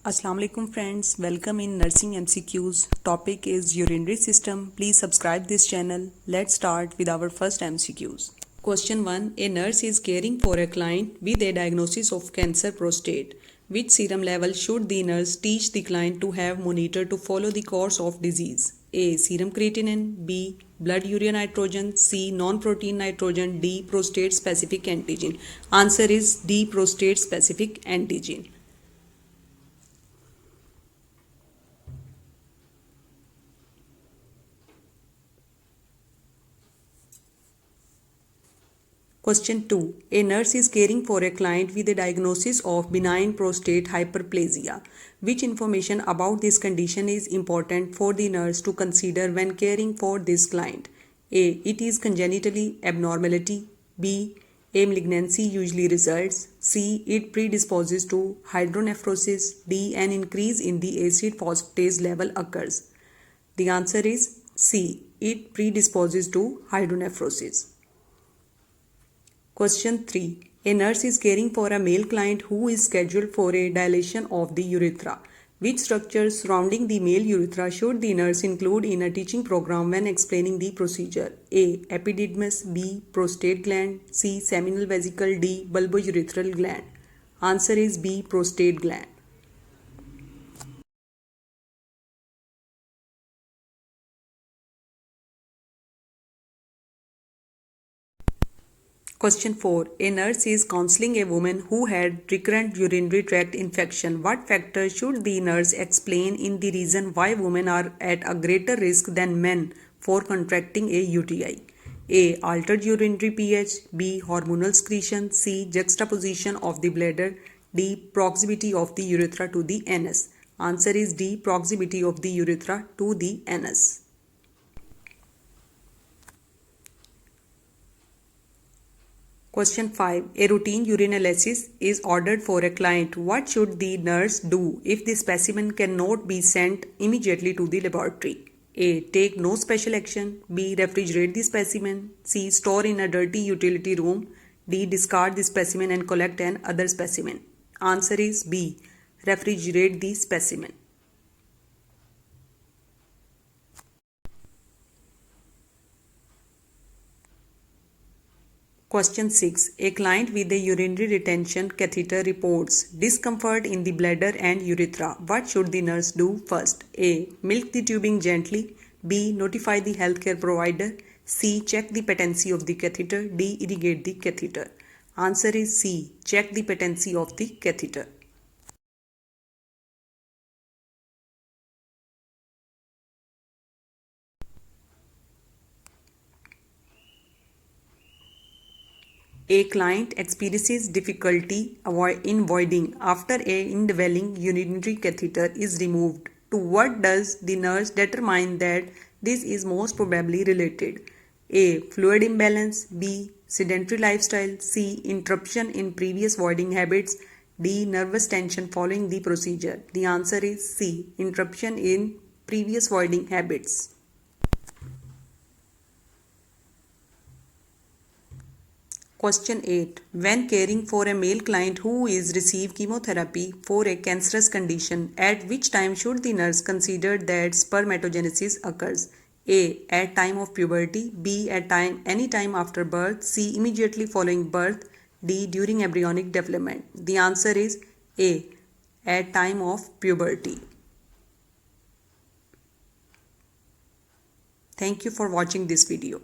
Assalamu alaikum friends, welcome in Nursing MCQs. Topic is urinary system. Please subscribe this channel. Let's start with our first MCQs. Question 1. A nurse is caring for a client with a diagnosis of cancer prostate. Which serum level should the nurse teach the client to have monitored to follow the course of disease? A. Serum creatinine. B. Blood urea nitrogen. C. Non-protein nitrogen. D. Prostate specific antigen. Answer is D. Prostate specific antigen. Question 2. A nurse is caring for a client with a diagnosis of benign prostate hyperplasia. Which information about this condition is important for the nurse to consider when caring for this client? A. It is congenitally abnormality. B. A malignancy usually results. C. It predisposes to hydronephrosis. D. An increase in the acid phosphatase level occurs. The answer is C. It predisposes to hydronephrosis. Question 3. A nurse is caring for a male client who is scheduled for a dilation of the urethra. Which structures surrounding the male urethra should the nurse include in a teaching program when explaining the procedure? A. Epididymis. B. Prostate gland. C. Seminal vesicle. D. Bulbourethral gland. Answer is B. Prostate gland. Question 4. A nurse is counseling a woman who had recurrent urinary tract infection. What factors should the nurse explain in the reason why women are at a greater risk than men for contracting a UTI? A. Altered urinary pH. B. Hormonal secretion. C. Juxtaposition of the bladder. D. Proximity of the urethra to the anus. Answer is D. Proximity of the urethra to the anus. Question 5. A routine urinalysis is ordered for a client. What should the nurse do if the specimen cannot be sent immediately to the laboratory? A. Take no special action. B. Refrigerate the specimen. C. Store in a dirty utility room. D. Discard the specimen and collect an other specimen. Answer is B. Refrigerate the specimen. Question 6. A client with a urinary retention catheter reports discomfort in the bladder and urethra. What should the nurse do first? A. Milk the tubing gently. B. Notify the healthcare provider. C. Check the patency of the catheter. D. Irrigate the catheter. Answer is C. Check the patency of the catheter. A client experiences difficulty in voiding after a indwelling urinary catheter is removed. To what does the nurse determine that this is most probably related? A. Fluid imbalance. B. Sedentary lifestyle. C. Interruption in previous voiding habits. D. Nervous tension following the procedure. The answer is C. Interruption in previous voiding habits. Question 8. When caring for a male client who is receive chemotherapy for a cancerous condition, at which time should the nurse consider that spermatogenesis occurs? A. At time of puberty. B. At any time after birth. C. Immediately following birth. D. During embryonic development. The answer is A. At time of puberty. Thank you for watching this video.